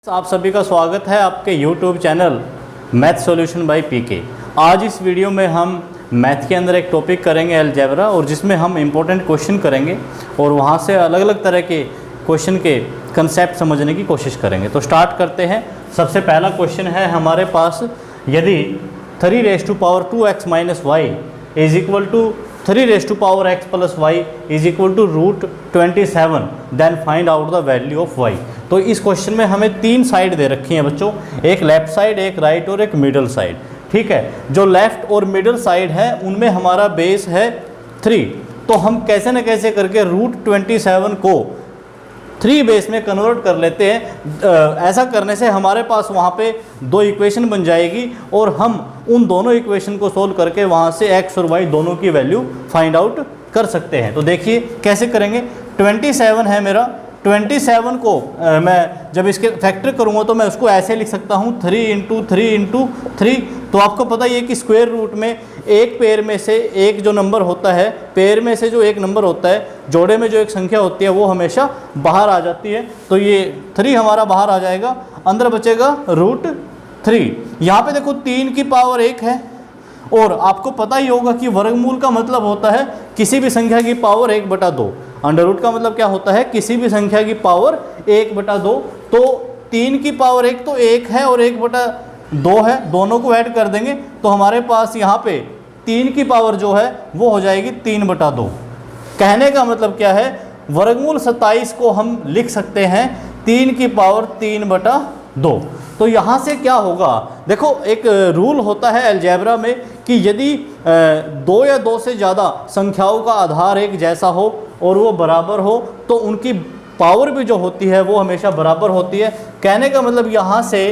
आप सभी का स्वागत है आपके YouTube channel math solution by PK. आज इस वीडियो में हम मैथ के अंदर एक टॉपिक करेंगे अलजेब्रा, और जिसमें हम इम्पोर्टेंट क्वेश्चन करेंगे और वहाँ से अलग अलग तरह के क्वेश्चन के कंसेप्ट समझने की कोशिश करेंगे। तो स्टार्ट करते हैं। सबसे पहला क्वेश्चन है हमारे पास, यदि 3 - 2x - y is equal to 3 x + y is equal to √27, then find out the value of y। तो इस क्वेश्चन में हमें तीन साइड दे रखी हैं बच्चों, एक लेफ्ट साइड, एक राइट और एक मिडल साइड। ठीक है, जो लेफ्ट और मिडल साइड है उनमें हमारा बेस है 3, तो हम कैसे न कैसे करके √27 को 3 बेस में कन्वर्ट कर लेते हैं। ऐसा करने से हमारे पास वहाँ पे दो इक्वेशन बन जाएगी और हम उन दोनों इक्वेशन को सोल्व करके वहाँ से x और y दोनों की वैल्यू फाइंड आउट कर सकते हैं। तो देखिए कैसे करेंगे। 27 है मेरा, 27 को मैं जब इसके फैक्टर करूँगा तो मैं उसको ऐसे लिख सकता हूँ 3 × 3 × 3। तो आपको पता ही है कि स्क्वायर रूट में एक पेयर में से एक जो नंबर होता है, पेयर में से जो एक नंबर होता है, जोड़े में जो एक संख्या होती है वो हमेशा बाहर आ जाती है। तो ये 3 हमारा बाहर आ जाएगा, अंदर बचेगा √3। यहाँ पे देखो 3 की पावर 1 है, और आपको पता ही होगा कि वर्गमूल का मतलब होता है किसी भी संख्या की पावर 1/2। अंडर रूट का मतलब क्या होता है, किसी भी संख्या की पावर 1/2। तो 3 की पावर 1 तो 1 है और 1/2 है, दोनों को ऐड कर देंगे तो हमारे पास यहाँ पे 3 की पावर जो है वो हो जाएगी 3/2। कहने का मतलब क्या है, वर्गमूल 27 को हम लिख सकते हैं 3 की पावर 3/2। तो यहाँ से क्या होगा, देखो एक रूल होता है अलजेब्रा में कि यदि 2 या 2 से ज़्यादा संख्याओं का आधार एक जैसा हो और वो बराबर हो तो उनकी पावर भी जो होती है वो हमेशा बराबर होती है। कहने का मतलब यहाँ से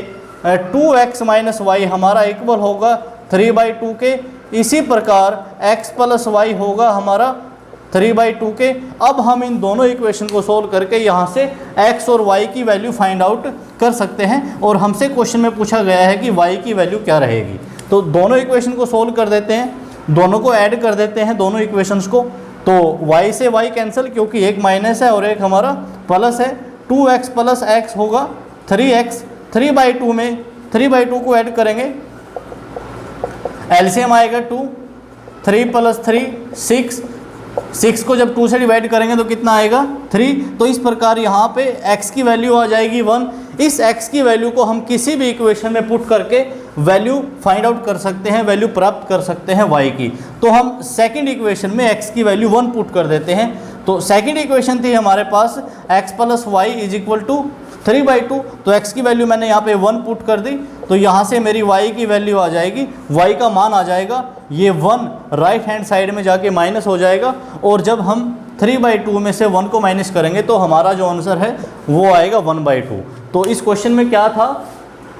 2x - y हमारा इक्वल होगा 3/2 के, इसी प्रकार x + y होगा हमारा 3/2 के। अब हम इन दोनों इक्वेशन को सोल्व करके यहाँ से x और y की वैल्यू फाइंड आउट कर सकते हैं, और हमसे क्वेश्चन में पूछा गया है कि y की वैल्यू क्या रहेगी। तो दोनों इक्वेशन को सोल्व कर देते हैं, दोनों को ऐड कर देते हैं दोनों इक्वेशंस को। तो y से y कैंसिल, क्योंकि एक माइनस है और एक हमारा प्लस है। 2x + x होगा 3x, 3/2 में 3/2 को ऐड करेंगे, एलसीएम आएगा 2, 3 + 3 6 को जब 2 से डिवाइड करेंगे तो कितना आएगा 3। तो इस प्रकार यहाँ पे x की वैल्यू आ जाएगी 1। इस x की वैल्यू को हम किसी भी इक्वेशन में पुट करके वैल्यू फाइंड आउट कर सकते हैं, वैल्यू प्राप्त कर सकते हैं y की। तो हम सेकंड इक्वेशन में x की वैल्यू 1 पुट कर देते हैं। तो सेकंड इक्वेशन थी हमारे पास x + y is equal to 3/2। तो x की वैल्यू मैंने यहाँ पे 1 पुट कर दी, तो यहाँ से मेरी y की वैल्यू आ जाएगी, y का मान आ जाएगा ये 1 राइट हैंड साइड में जाके माइनस हो जाएगा, और जब हम 3/2 में से 1 को माइनस करेंगे तो हमारा जो आंसर है वो आएगा 1/2। तो इस क्वेश्चन में क्या था,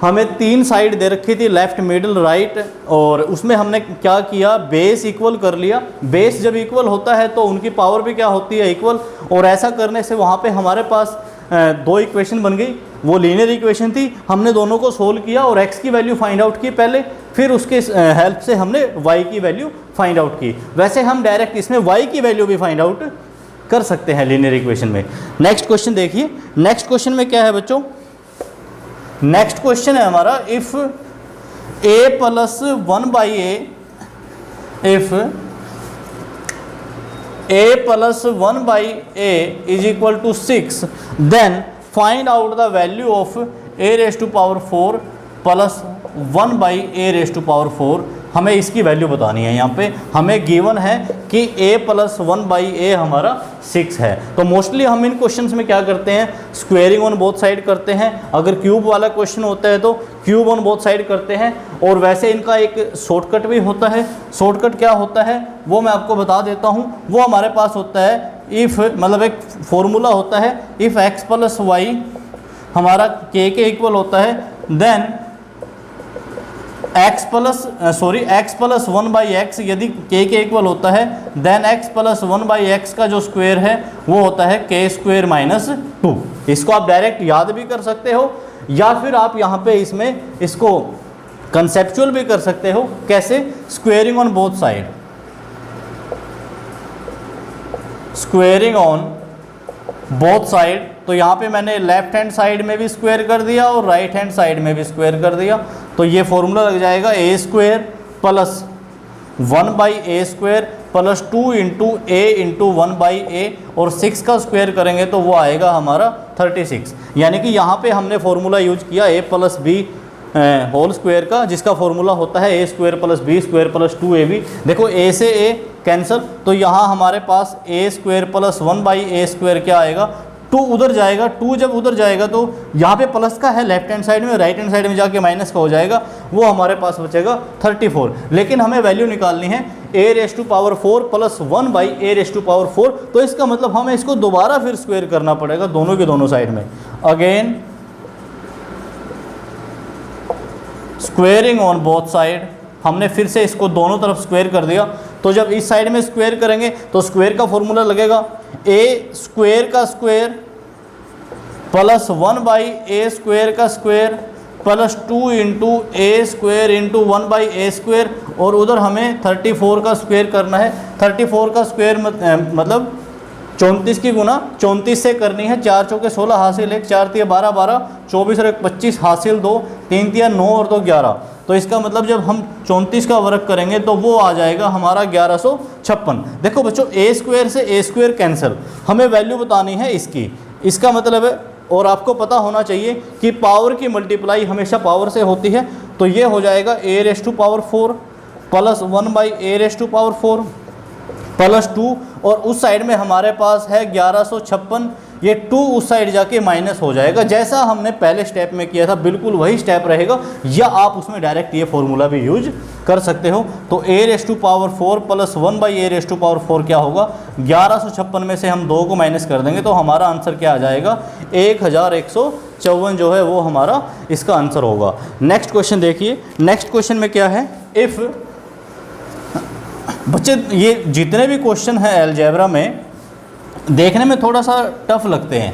हमें 3 साइड दे रखी थी, लेफ्ट, मिडिल, राइट, और उसमें हमने क्या किया, बेस इक्वल कर लिया। बेस जब इक्वल होता है तो उनकी पावर भी क्या होती है, इक्वल, और ऐसा करने से वहाँ पे हमारे पास दो इक्वेशन बन गई। वो लीनियर इक्वेशन थी, हमने दोनों को सोल्व किया और x की वैल्यू फाइंड आउट की पहले, फिर उसके हेल्प से हमने y की वैल्यू फाइंड आउट की। वैसे हम डायरेक्ट इसमें y की वैल्यू भी फाइंड आउट कर सकते हैं लीनियर इक्वेशन में। नेक्स्ट क्वेश्चन देखिए, नेक्स्ट क्वेश्चन में क्या है बच्चों, नेक्स्ट क्वेश्चन है हमारा, if a + 1/a, if a + 1/a is equal to 6, then find out the value of a⁴ + 1/a⁴। हमें इसकी वैल्यू बतानी है। यहाँ पे हमें गिवन है कि a + 1/a हमारा 6 है। तो मोस्टली हम इन क्वेश्चंस में क्या करते हैं, स्क्वेयरिंग ऑन बोथ साइड करते हैं। अगर क्यूब वाला क्वेश्चन होता है तो क्यूब ऑन बोथ साइड करते हैं, और वैसे इनका एक शॉर्टकट भी होता है। शॉर्टकट क्या होता है वो मैं आपको बता देता हूँ। वो हमारे पास होता है इफ़, मतलब एक फॉर्मूला होता है, इफ़ x + y हमारा k के इक्वल होता है, देन x + 1/x यदि k के इक्वल होता है, देन x + 1/x का जो स्क्वायर है वो होता है k² - 2। इसको आप डायरेक्ट याद भी कर सकते हो, या फिर आप यहाँ पे इसमें इसको कंसेप्चुअल भी कर सकते हो। कैसे, squaring on both side, squaring on both side, तो यहाँ पे मैंने लेफ्ट हैंड साइड में भी स्क्वायर कर दिया और राइट हैंड साइड में भी स्क्वायर कर दिया, तो ये फॉर्मूला लग जाएगा a square plus 1/a square plus 2 into a into 1/a, और 6 का स्क्वायर करेंगे तो वो आएगा हमारा 36। यानी कि यहाँ पे हमने फॉर्मूला यूज किया a plus b whole square का, जिसका फॉर्मूला होता है a square plus b square plus 2ab। देखो a से a कैंसिल, तो यहाँ हमारे पास a square plus 1/a square क्या आएगा, 2 उधर जाएगा, 2 जब उधर जाएगा तो यहाँ पे प्लस का है लेफ्ट हैंड साइड में, राइट हैंड साइड में जाके माइनस का हो जाएगा, वो हमारे पास बचेगा 34। लेकिन हमें वैल्यू निकालनी है a⁴ प्लस 1/a⁴, तो इसका मतलब हमें इसको दोबारा फिर स्क्वायर करना पड़ेगा दोनों के दोनों साइड में। Again squaring on both side, हमने फिर से इसको दोनों तरफ स्क्वायर कर दिया, तो जब इस साइड में स्क्वायर करेंगे तो स्क्वायर का फॉर्मूला लगेगा ए स्क्वायर का स्क्वायर प्लस 1/a स्क्वायर का square plus 2 into a square into 1/a square, और उधर हमें 34 का स्क्वायर करना है। 34 का स्क्वायर मतलब 34 की गुना 34 से करनी है, 4 चौके 16 हासिल 1, 4 तिया 12 12, 24 और 1 25 हासिल 2, 3 तिया 9 और 2 11। तो इसका मतलब जब हम 34 का वर्क करेंगे तो वो आ जाएगा हमारा 1156। देखो बच्चों ए स्क्वायर से ए स्क्वायर कैंसिल, हमें वैल्यू बतानी है इसकी, इसका मतलब है, और आपको पता होना चाहिए कि पावर की मल्टीप्लाई हमेशा पावर से होती है, तो ये हो जाएगा a⁴ प्लस 1/a⁴ प्लस 2, और उस साइड में हमारे पास है 1156, ये 2 उस साइड जाके माइनस हो जाएगा, जैसा हमने पहले स्टेप में किया था बिल्कुल वही स्टेप रहेगा, या आप उसमें डायरेक्ट ये फॉर्मूला भी यूज कर सकते हो। तो a⁴ प्लस 1/a⁴ क्या होगा, 1156 में से हम 2 को माइनस कर देंगे तो हमारा आंसर क्या आ जाएगा, 1154 जो है वो हमारा इसका आंसर होगा। नेक्स्ट क्वेश्चन देखिए, नेक्स्ट क्वेश्चन में क्या है, इफ़ बच्चे ये जितने भी क्वेश्चन हैं अलजेब्रा में देखने में थोड़ा सा टफ लगते हैं,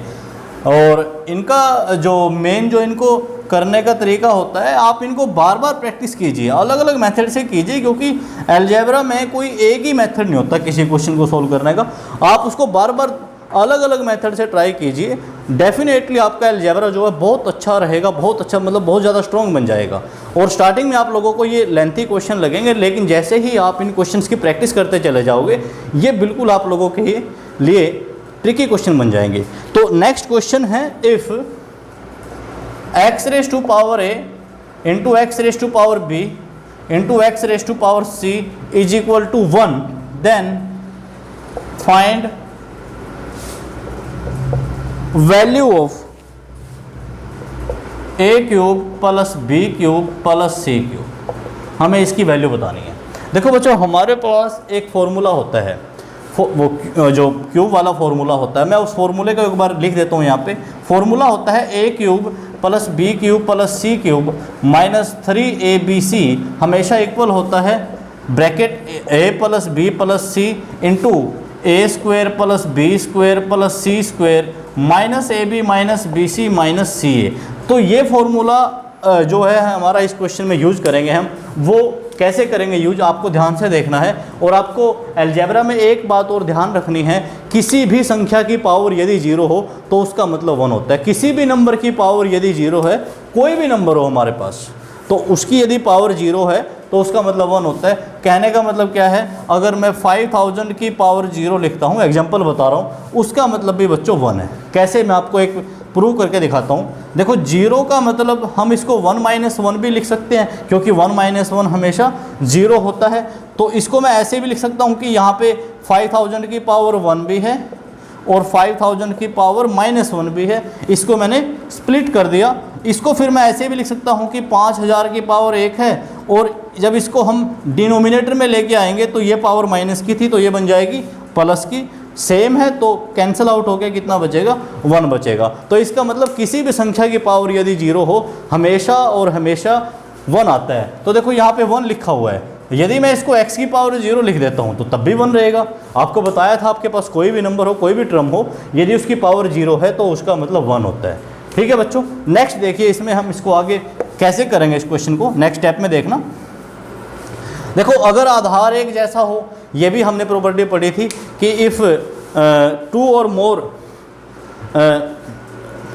और इनका जो मेन जो इनको करने का तरीका होता है, आप इनको बार बार प्रैक्टिस कीजिए, अलग अलग मेथड से कीजिए, क्योंकि अलजेब्रा में कोई एक ही मेथड नहीं होता किसी क्वेश्चन को सोल्व करने का, आप उसको बार बार अलग अलग मेथड से ट्राई कीजिए। डेफिनेटली आपका अलजेब्रा जो है बहुत अच्छा रहेगा, बहुत अच्छा मतलब बहुत ज़्यादा स्ट्रॉन्ग बन जाएगा। और स्टार्टिंग में आप लोगों को ये लेंथी क्वेश्चन लगेंगे, लेकिन जैसे ही आप इन क्वेश्चंस की प्रैक्टिस करते चले जाओगे ये बिल्कुल आप लोगों के लिए ट्रिकी क्वेश्चन बन जाएंगे। तो नेक्स्ट क्वेश्चन है, if x⁴ into x⁴b into x⁴c is equal to 1, then find value of a³ plus b³ plus c³। हमें इसकी वैल्यू बतानी है। देखो बच्चों हमारे पास एक फॉर्मूला होता है, वो जो क्यूब वाला फॉर्मूला होता है, मैं उस फॉर्मूले को एक बार लिख देता हूँ यहाँ पे। फॉर्मूला होता है a³ plus b³ plus c³ minus 3abc हमेशा इक्वल होता है bracket a plus b plus c into a² plus b² plus c² minus ab minus bc minus ca। तो ये फॉर्मूला जो है हमारा इस क्वेश्चन में यूज करेंगे हम, वो कैसे करेंगे यूज आपको ध्यान से देखना है। और आपको अलजेब्रा में एक बात और ध्यान रखनी है, किसी भी संख्या की पावर यदि 0 हो तो उसका मतलब 1 होता है। किसी भी नंबर की पावर यदि 0 है, कोई भी नंबर हो हमारे पास, तो उसकी यदि पावर 0 है तो उसका मतलब 1 होता है। कहने का मतलब क्या है, अगर मैं 5000 की पावर 0 लिखता हूँ, एग्जाम्पल बता रहा हूँ, उसका मतलब भी बच्चों 1 है। कैसे, मैं आपको एक प्रूव करके दिखाता हूँ। देखो 0 का मतलब हम इसको 1 - 1 भी लिख सकते हैं, क्योंकि 1 - 1 हमेशा 0 होता है। तो इसको मैं ऐसे भी लिख सकता हूँ कि यहाँ पे 5000 की पावर 1 भी है और 5000 की पावर -1 भी है। इसको मैंने स्प्लिट कर दिया। इसको फिर मैं ऐसे भी लिख सकता हूँ कि 5000 की पावर 1 है, और जब इसको हम डिनोमिनेटर में लेके आएंगे तो ये पावर माइनस की थी तो ये बन जाएगी प्लस की। सेम है तो कैंसिल आउट हो के कितना बचेगा, 1 बचेगा। तो इसका मतलब किसी भी संख्या की पावर यदि 0 हो, हमेशा और हमेशा 1 आता है। तो देखो यहाँ पे 1 लिखा हुआ है, यदि मैं इसको x की पावर 0 लिख देता हूँ तो तब भी 1 रहेगा। आपको बताया था आपके पास कोई भी नंबर हो, कोई भी टर्म हो, यदि उसकी पावर 0 है तो उसका मतलब 1 होता है। ठीक है बच्चों, नेक्स्ट देखिए इसमें हम इसको आगे कैसे करेंगे। इस क्वेश्चन को नेक्स्ट स्टेप में देखना। देखो अगर आधार एक जैसा हो, ये भी हमने प्रॉपर्टी पढ़ी थी कि इफ़ 2 और मोर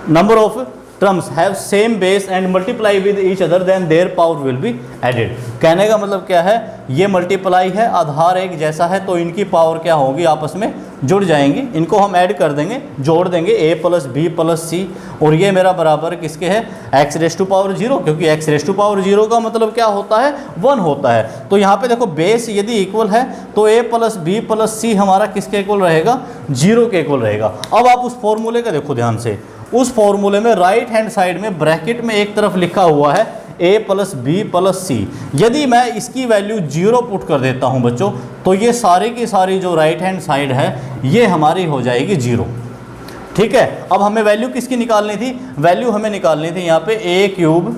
number of terms have same base and multiply with each other then their power will be added। कहने का मतलब क्या है, ये मल्टीप्लाई है, आधार एक जैसा है तो इनकी पावर क्या होगी, आपस में जुड़ जाएंगी, इनको हम ऐड कर देंगे, जोड़ देंगे a प्लस बी प्लस सी, और ये मेरा बराबर किसके है, x रेस टू पावर 0, क्योंकि x रेस टू पावर 0 का मतलब क्या होता है, 1 होता है। तो यहाँ पे देखो बेस यदि इक्वल है तो a प्लस बी प्लस सी हमारा किसके इक्वल रहेगा, 0 के इक्वल रहेगा। अब आप उस फॉर्मूले का देखो ध्यान से, उस फॉर्मूले में राइट हैंड साइड में ब्रैकेट में एक तरफ लिखा हुआ है a प्लस बी प्लस सी। यदि मैं इसकी वैल्यू 0 पुट कर देता हूं बच्चों, तो ये सारी की सारी जो राइट हैंड साइड है ये हमारी हो जाएगी 0। ठीक है, अब हमें वैल्यू किसकी निकालनी थी, वैल्यू हमें निकालनी थी यहाँ पे a cube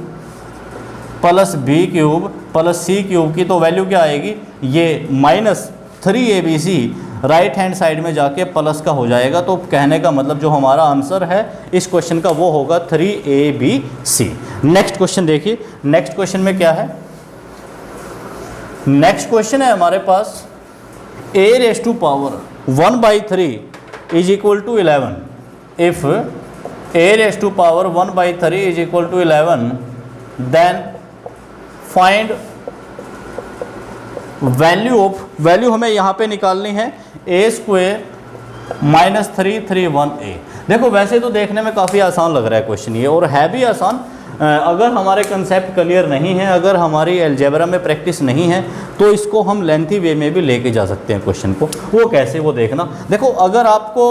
plus B cube plus C cube की, तो वैल्यू क्या आएगी, ये -3abc राइट हैंड साइड में जाके प्लस का हो जाएगा। तो कहने का मतलब जो हमारा आंसर है इस क्वेश्चन का वो होगा 3abc। नेक्स्ट क्वेश्चन देखिए, नेक्स्ट क्वेश्चन में क्या है, नेक्स्ट क्वेश्चन है हमारे पास a raise to power 1/3 is equal to 11। If a raise to power 1/3 is equal to 11 then find value हमें यहाँ पे निकालनी है a² -331a। देखो वैसे तो देखने में काफ़ी आसान लग रहा है क्वेश्चन ये, और है भी आसान। अगर हमारे कंसेप्ट क्लियर नहीं है, अगर हमारी अलजेब्रा में प्रैक्टिस नहीं है, तो इसको हम लेंथी वे में भी लेके जा सकते हैं क्वेश्चन को। वो कैसे, वो देखना। देखो अगर आपको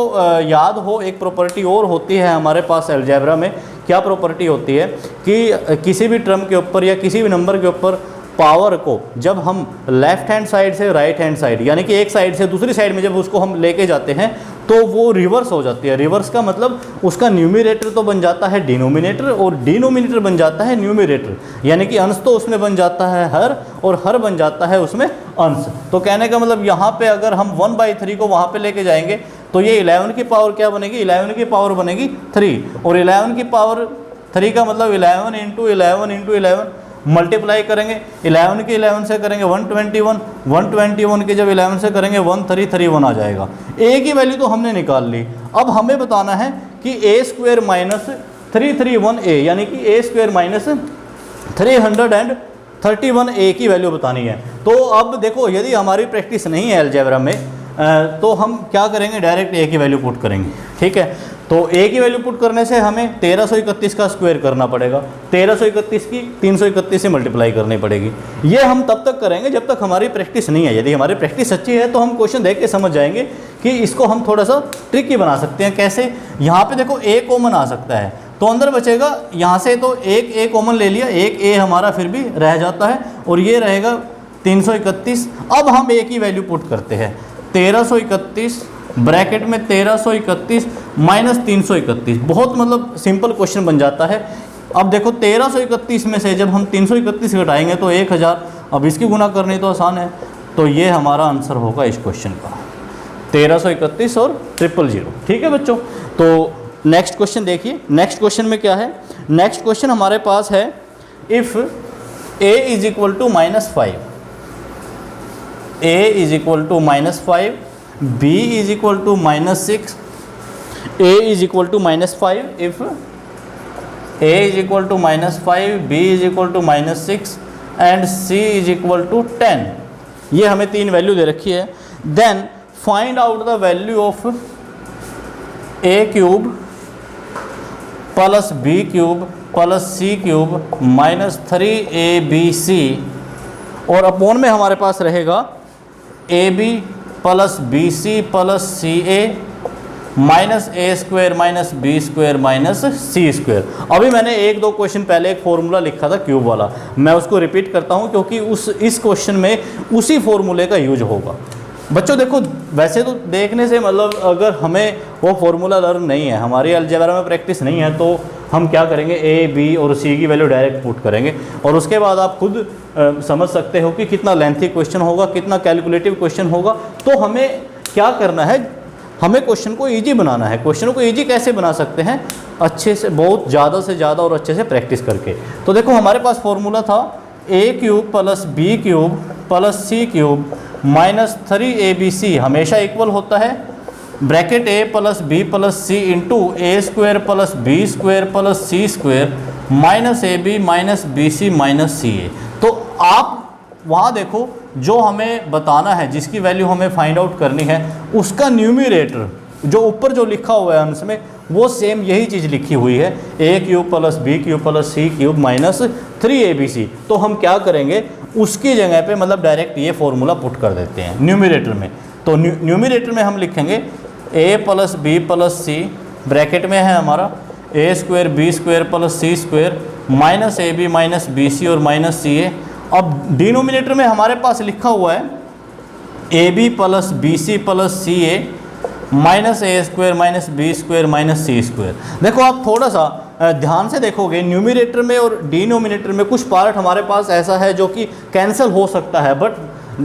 याद हो, एक प्रॉपर्टी और होती है हमारे पास अलजेब्रा में, क्या प्रॉपर्टी होती है कि किसी भी टर्म के ऊपर या किसी भी नंबर के ऊपर पावर को जब हम लेफ्ट हैंड साइड से राइट हैंड साइड, यानी कि एक साइड से दूसरी साइड में जब उसको हम लेके जाते हैं तो वो रिवर्स हो जाती है। रिवर्स का मतलब उसका न्यूमरेटर तो बन जाता है डिनोमिनेटर और डिनोमिनेटर बन जाता है न्यूमरेटर, यानी कि अंश तो उसमें बन जाता है हर, और हर बन जाता है उसमें अंश। तो कहने का मतलब यहाँ पे अगर हम 1/3 को वहाँ पे लेके जाएंगे तो ये 11 की पावर क्या बनेगी, 11 की पावर बनेगी 3, और 11 की पावर 3 का मतलब 11 × 11 × 11 मल्टीप्लाई करेंगे, 11 के 11 से करेंगे 121, 121 के जब 11 से करेंगे 1331 आ जाएगा। a की वैल्यू तो हमने निकाल ली, अब हमें बताना है कि a² -331a यानी कि a² -331a की वैल्यू बतानी है। तो अब देखो यदि हमारी प्रैक्टिस नहीं है अलजेब्रा में, तो हम क्या करेंगे, डायरेक्ट a की वैल्यू पुट करेंगे। ठीक है, तो a की वैल्यू पुट करने से हमें 1331 का स्क्वायर करना पड़ेगा, 1331 की 331 से मल्टीप्लाई करनी पड़ेगी। ये हम तब तक करेंगे जब तक हमारी प्रैक्टिस नहीं है। यदि हमारी प्रैक्टिस अच्छी है तो हम क्वेश्चन देख के समझ जाएंगे कि इसको हम थोड़ा सा ट्रिकी बना सकते हैं। कैसे, यहाँ पे देखो a कॉमन आ सकता है, तो अंदर बचेगा यहाँ से, तो एक a कॉमन ले लिया, एक a हमारा फिर भी रह जाता है, और ये रहेगा 331। अब हम a की वैल्यू पुट करते हैं, 1331 ब्रैकेट में 1331 -331, बहुत मतलब सिंपल क्वेश्चन बन जाता है। अब देखो 1331 में से जब हम 331 घटाएंगे तो 1000, अब इसकी गुना करनी तो आसान है, तो ये हमारा आंसर होगा इस क्वेश्चन का 1331 और 000। ठीक है बच्चों, तो नेक्स्ट क्वेश्चन देखिए, नेक्स्ट क्वेश्चन में क्या है, नेक्स्ट क्वेश्चन हमारे पास है if a is equal to -5, a is equal to -5, b is equal to -6, a is equal to -5, if a is equal to -5, b is equal to -6 and c is equal to 10। ये हमें 3 value दे रखी है। Then find out the value of a³ plus b³ plus c³ -3abc, और upon में हमारे पास रहेगा ab plus bc plus ca -a² -b² -c²। अभी मैंने 1-2 क्वेश्चन पहले एक फॉर्मूला लिखा था क्यूब वाला, मैं उसको रिपीट करता हूँ क्योंकि इस क्वेश्चन में उसी फॉर्मूले का यूज होगा। बच्चों देखो वैसे तो देखने से मतलब अगर हमें वो फॉर्मूला लर्न नहीं है, हमारी अलजेब्रा में प्रैक्टिस नहीं है, तो हम क्या करेंगे, a b और c की वैल्यू डायरेक्ट पुट करेंगे, और उसके बाद आप खुद समझ सकते हो कि कितना लेंथी क्वेश्चन होगा, कितना कैलकुलेटिव क्वेश्चन होगा। तो हमें क्या करना है, हमें क्वेश्चन को ईजी बनाना है। क्वेश्चन को ईजी कैसे बना सकते हैं, अच्छे से, बहुत ज़्यादा से ज़्यादा और अच्छे से प्रैक्टिस करके। तो देखो हमारे पास फॉर्मूला था a³ plus b³ plus c³ -3abc हमेशा इक्वल होता है bracket a plus b plus c into a square plus b square plus c square minus a b minus b c minus c a. तो आप वहाँ देखो जो हमें बताना है, जिसकी वैल्यू हमें फाइंड आउट करनी है, उसका न्यूमरेटर जो ऊपर जो लिखा हुआ है अंश में, वो सेम यही चीज़ लिखी हुई है, a cube plus B cube plus C cube minus 3abc। तो हम क्या करेंगे, उसकी जगह पे मतलब डायरेक्ट ये फॉर्मूला पुट कर देते हैं न्यूमरेटर में। तो न्यूमरेटर में हम लिखेंगे a plus b plus c, bracket में है हमारा a square b square plus c square minus a b minus b c और माइनस सी ए। अब डिनोमिनेटर में हमारे पास लिखा हुआ है A B plus B C plus C A minus A square minus B square minus C square. देखो आप थोड़ा सा ध्यान से देखोगे, न्यूमरेटर में और डिनोमिनेटर में कुछ पार्ट हमारे पास ऐसा है जो कि कैंसिल हो सकता है, बट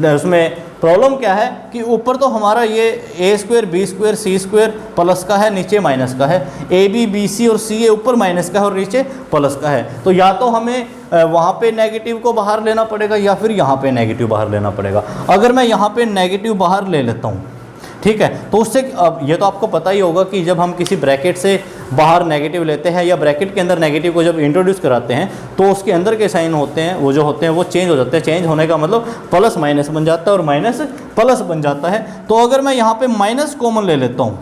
उसमें प्रॉब्लम क्या है कि ऊपर तो हमारा ये ए स्क्वायर बी स्क्वायर सी स्क्वायर प्लस का है, नीचे माइनस का है, ए बी बी सी और सी ए ऊपर माइनस का है और नीचे प्लस का है। तो या तो हमें वहाँ पे नेगेटिव को बाहर लेना पड़ेगा या फिर यहाँ पे नेगेटिव बाहर लेना पड़ेगा। अगर मैं यहाँ पे नेगेटिव बाहर ले लेता हूँ, ठीक है, तो उससे अब ये तो आपको पता ही होगा कि जब हम किसी ब्रैकेट से बाहर नेगेटिव लेते हैं या ब्रैकेट के अंदर नेगेटिव को जब इंट्रोड्यूस कराते हैं तो उसके अंदर के साइन होते हैं, वो जो होते हैं वो चेंज हो जाते हैं। चेंज होने का मतलब प्लस माइनस बन जाता है और माइनस प्लस बन जाता है। तो अगर मैं यहाँ पे माइनस कॉमन ले लेता हूँ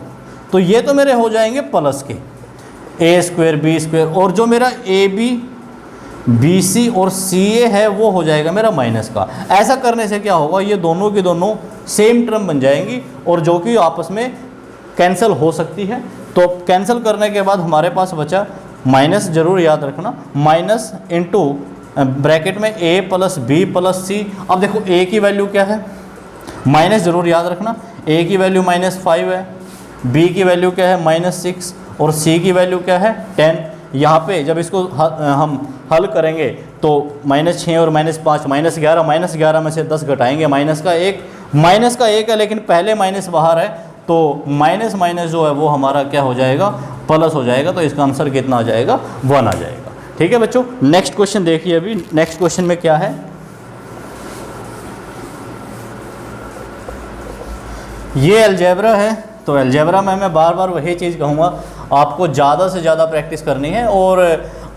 तो ये तो मेरे हो जाएंगे प्लस के, ए स्क्वायर बी स्क्वायर, और जो मेरा ए बी बी सी और सी ए है वो हो जाएगा मेरा माइनस का। ऐसा करने से क्या होगा, ये दोनों की दोनों सेम टर्म बन जाएंगी और जो कि आपस में कैंसिल हो सकती है। तो कैंसिल करने के बाद हमारे पास बचा माइनस, ज़रूर याद रखना, माइनस इंटू ब्रैकेट में ए प्लस बी प्लस सी। अब देखो ए की वैल्यू क्या है, माइनस, ज़रूर याद रखना, ए की वैल्यू -5 है, बी की वैल्यू क्या है -6 और सी की वैल्यू क्या है 10। यहाँ पे जब इसको हम हल करेंगे तो -6 और -5 -11 में से 10 घटाएंगे, माइनस का एक है, लेकिन पहले माइनस बाहर है तो माइनस माइनस जो है वो हमारा क्या हो जाएगा, प्लस हो जाएगा। तो इसका आंसर कितना आ जाएगा, 1 आ जाएगा। ठीक है बच्चों, नेक्स्ट क्वेश्चन देखिए। अभी नेक्स्ट क्वेश्चन में क्या है, ये अलजेब्रा है। तो अलजेब्रा में मैं बार बार वही चीज़ कहूँगा, आपको ज़्यादा से ज़्यादा प्रैक्टिस करनी है। और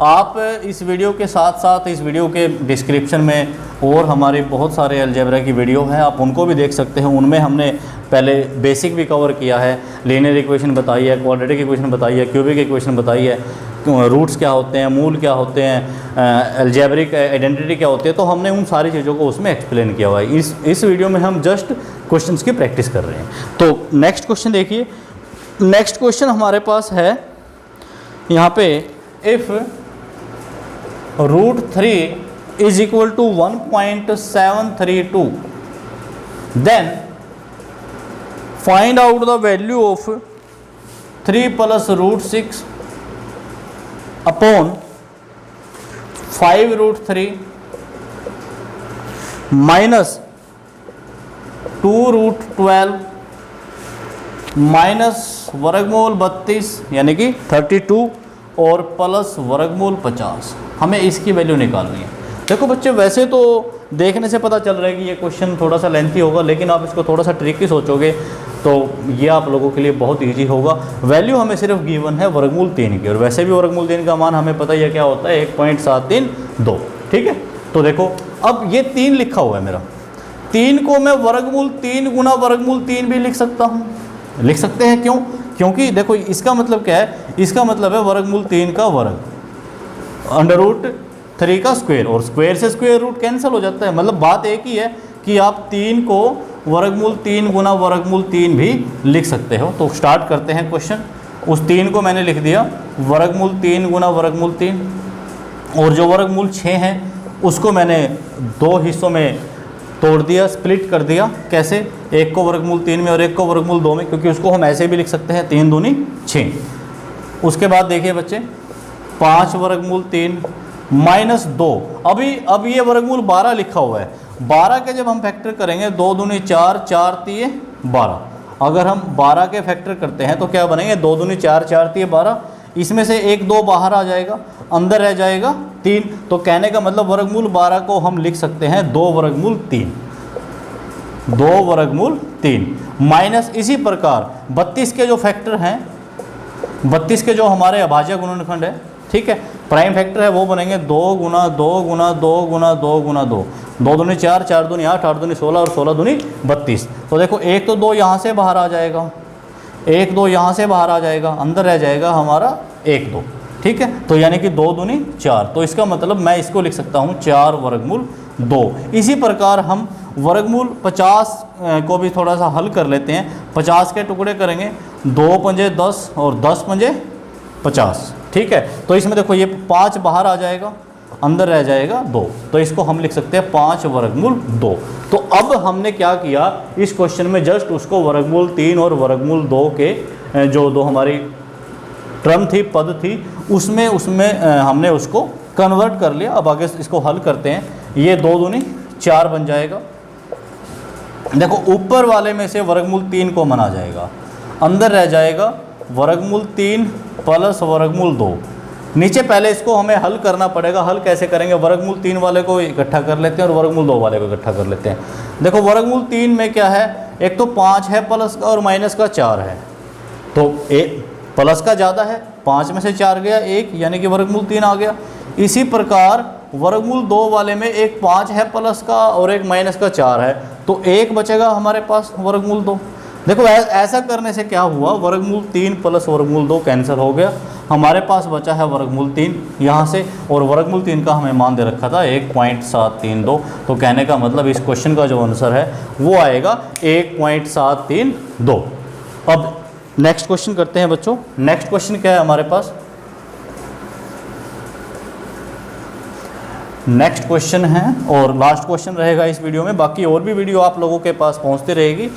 आप इस वीडियो के साथ साथ इस वीडियो के डिस्क्रिप्शन में और हमारी बहुत सारे अलजेब्रा की वीडियो हैं, आप उनको भी देख सकते हैं। उनमें हमने पहले बेसिक भी कवर किया है, लीनियर इक्वेशन बताई है, क्वाड्रेटिक इक्वेशन बताई है, क्यूबिक इक्वेशन बताई है, रूट्स क्या होते हैं, मूल क्या होते हैं, अलजेब्रिक आइडेंटिटी क्या होती है। तो हमने उन सारी चीज़ों को उसमें एक्सप्लेन किया हुआ है। इस वीडियो में हम जस्ट क्वेश्चंस की प्रैक्टिस कर रहे हैं। तो नेक्स्ट क्वेश्चन देखिए। नेक्स्ट क्वेश्चन हमारे पास है यहाँ पे, if √3 is equal to 1.732 then find out the value of 3 plus √6 upon 5 √3 minus 2 √12 minus वर्गमूल 32 यानी कि 32 और प्लस वर्गमूल 50। हमें इसकी वैल्यू निकालनी है। देखो बच्चे, वैसे तो देखने से पता चल रहा है कि ये क्वेश्चन थोड़ा सा लेंथी होगा, लेकिन आप इसको थोड़ा सा ट्रिकी सोचोगे तो ये आप लोगों के लिए बहुत इजी होगा। वैल्यू हमें सिर्फ गिवन है वर्गमूल 3 की, और वैसे भी वर्गमूल 3 का मान हमें पता ही है क्या होता है, 1.732। ठीक है, तो देखो अब ये 3 लिखा हुआ है मेरा, 3 को मैं वर्गमूल 3 गुना वर्गमूल 3 भी लिख सकता हूँ। लिख सकते हैं, क्यों? क्योंकि देखो इसका मतलब क्या है, इसका मतलब है वर्गमूल 3 का वर्ग √3 का स्क्वायर, और स्क्वायर से स्क्वायर रूट कैंसिल हो जाता है। मतलब बात एक ही है कि आप 3 को वर्गमूल 3 गुना वर्गमूल 3 भी लिख सकते हो। तो स्टार्ट करते हैं क्वेश्चन। उस 3 को मैंने लिख दिया वर्गमूल 3 गुना वर्गमूल 3, और जो वर्गमूल 6 है उसको मैंने 2 हिस्सों में तोड़ दिया, स्प्लिट कर दिया। कैसे? एक को वर्गमूल 3 में और एक को वर्गमूल 2 में, क्योंकि उसको हम ऐसे भी लिख सकते हैं 3 दूनी 6। उसके बाद देखिए बच्चे, 5 वर्गमूल 3 माइनस 2। अब ये वर्गमूल 12 लिखा हुआ है। 12 के जब हम फैक्टर करेंगे, 2 दूनी 4, 4 तिये 12। अगर हम 12 के फैक्टर करते हैं तो क्या बनेंगे, 2 दूनी 4, 4 तिये 12। इसमें से 1 2 बाहर आ जाएगा, अंदर रह जाएगा 3। तो कहने का मतलब वर्गमूल 12 को हम लिख सकते हैं 2 वर्गमूल 3। 2 वर्गमूल 3 माइनस इसी प्रकार 32 के जो फैक्टर हैं, 32 के जो हमारे अभाज्य गुणनखंड है, ठीक है, प्राइम फैक्टर है, वो बनेंगे 2 गुना 2 गुना 2 गुना 2 गुना 2, 2 दूनी 4, 4 दूनी 8, 8 दूनी 16 और 16 दूनी 32। तो देखो एक तो 2 यहाँ से बाहर आ जाएगा, 1 2 यहाँ से बाहर आ जाएगा, अंदर रह जाएगा हमारा 1 2, ठीक है। तो यानी कि 2 दूनी 4, तो इसका मतलब मैं इसको लिख सकता हूँ 4 वर्गमूल 2। इसी प्रकार हम वर्गमूल 50 को भी थोड़ा सा हल कर लेते हैं। 50 के टुकड़े करेंगे, 2 पंजे 10 और 10 पंजे 50, ठीक है। तो इसमें देखो ये 5 बाहर आ जाएगा, अंदर रह जाएगा 2, तो इसको हम लिख सकते हैं 5 वर्गमूल 2। तो अब हमने क्या किया, इस क्वेश्चन में जस्ट उसको वर्गमूल 3 और वर्गमूल 2 के जो दो हमारी टर्म थी, पद थी, उसमें हमने उसको कन्वर्ट कर लिया। अब आगे इसको हल करते हैं। ये 2 दूनी 4 बन जाएगा। देखो ऊपर वाले में से वर्गमूल 3 को मना जाएगा, अंदर रह जाएगा वर्गमूल 3 प्लस वर्गमूल 2। नीचे पहले इसको हमें हल करना पड़ेगा। हल कैसे करेंगे, वर्गमूल 3 वाले को इकट्ठा कर लेते हैं और वर्गमूल 2 वाले को इकट्ठा कर लेते हैं। देखो वर्गमूल 3 में क्या है, एक तो 5 है प्लस का और माइनस का 4 है, तो प्लस का ज़्यादा है, 5 में से 4 गया 1, यानी कि वर्गमूल 3 आ गया। इसी प्रकार वर्गमूल 2 वाले में एक 5 है प्लस का और एक माइनस का 4 है, तो 1 बचेगा हमारे पास वर्गमूल 2। देखो ऐसा करने से क्या हुआ, वर्गमूल 3 प्लस वर्गमूल 2 कैंसिल हो गया, हमारे पास बचा है वर्गमूल 3 यहाँ से, और वर्गमूल 3 का हमें मान दे रखा था 1.732। तो कहने का मतलब इस क्वेश्चन का जो आंसर है वो आएगा 1.732। अब नेक्स्ट क्वेश्चन करते हैं बच्चों। नेक्स्ट क्वेश्चन क्या है हमारे पास, नेक्स्ट क्वेश्चन है और लास्ट क्वेश्चन रहेगा इस वीडियो में। बाकी और भी वीडियो आप लोगों के पास पहुंचती रहेगी।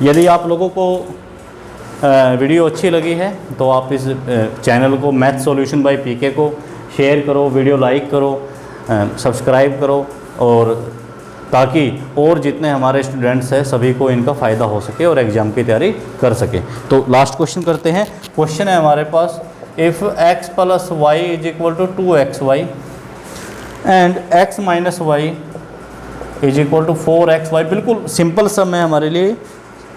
यदि आप लोगों को वीडियो अच्छी लगी है तो आप इस चैनल को मैथ सॉल्यूशन बाय पीके को शेयर करो, वीडियो लाइक करो, सब्सक्राइब करो, और ताकि और जितने हमारे स्टूडेंट्स हैं सभी को इनका फ़ायदा हो सके और एग्ज़ाम की तैयारी कर सके। तो लास्ट क्वेश्चन करते हैं। क्वेश्चन है हमारे पास, if x plus y is equal to 2xy and x minus y is equal to 4xy। बिल्कुल सिंपल सम है हमारे लिए।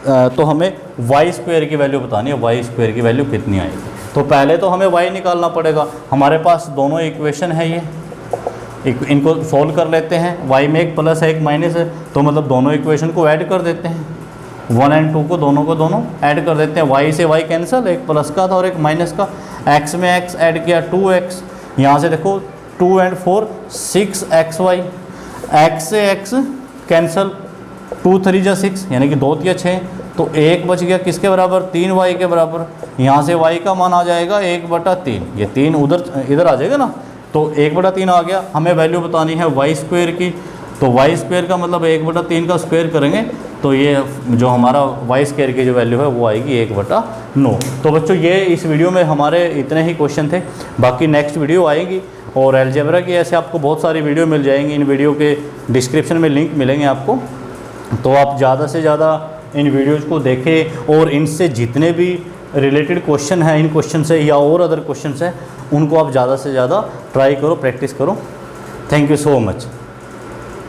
तो हमें वाई स्क्वायर की वैल्यू बतानी है, वाई स्क्वायर की वैल्यू कितनी आएगी। तो पहले तो हमें वाई निकालना पड़ेगा। हमारे पास दोनों इक्वेशन है, ये इनको सॉल्व कर लेते हैं। वाई में एक प्लस है एक माइनस है, तो मतलब दोनों इक्वेशन को ऐड कर देते हैं, 1 और 2 को दोनों ऐड कर देते हैं। वाई से वाई कैंसिल, एक प्लस का था और एक माइनस का। एक्स में एक्स ऐड किया 2x, यहाँ से देखो 2 और 4 6xy, एक्स से एक्स कैंसिल, 2 3 जा 6 यानी कि 2 3 6, तो 1 बच गया किसके बराबर, 3y के बराबर। यहाँ से y का मान आ जाएगा 1/3, ये 3 इधर आ जाएगा ना, तो 1/3 आ गया। हमें वैल्यू बतानी है वाई स्क्वायर की, तो वाई स्क्वायर का मतलब 1/3 का स्क्वायर करेंगे तो ये जो हमारा वाई स्क्वायर की जो वैल्यू है वो आएगी 1/9। तो बच्चों ये इस वीडियो में हमारे इतने ही क्वेश्चन थे। बाकी नेक्स्ट वीडियो आएगी और अलजेब्रा की ऐसे आपको बहुत सारी वीडियो मिल जाएंगी। इन वीडियो के डिस्क्रिप्शन में लिंक मिलेंगे आपको, तो आप ज़्यादा से ज़्यादा इन वीडियोज़ को देखें और इनसे जितने भी रिलेटेड क्वेश्चन हैं, इन क्वेश्चन से या और अदर क्वेश्चन हैं, उनको आप ज़्यादा से ज़्यादा ट्राई करो, प्रैक्टिस करो। Thank you so much.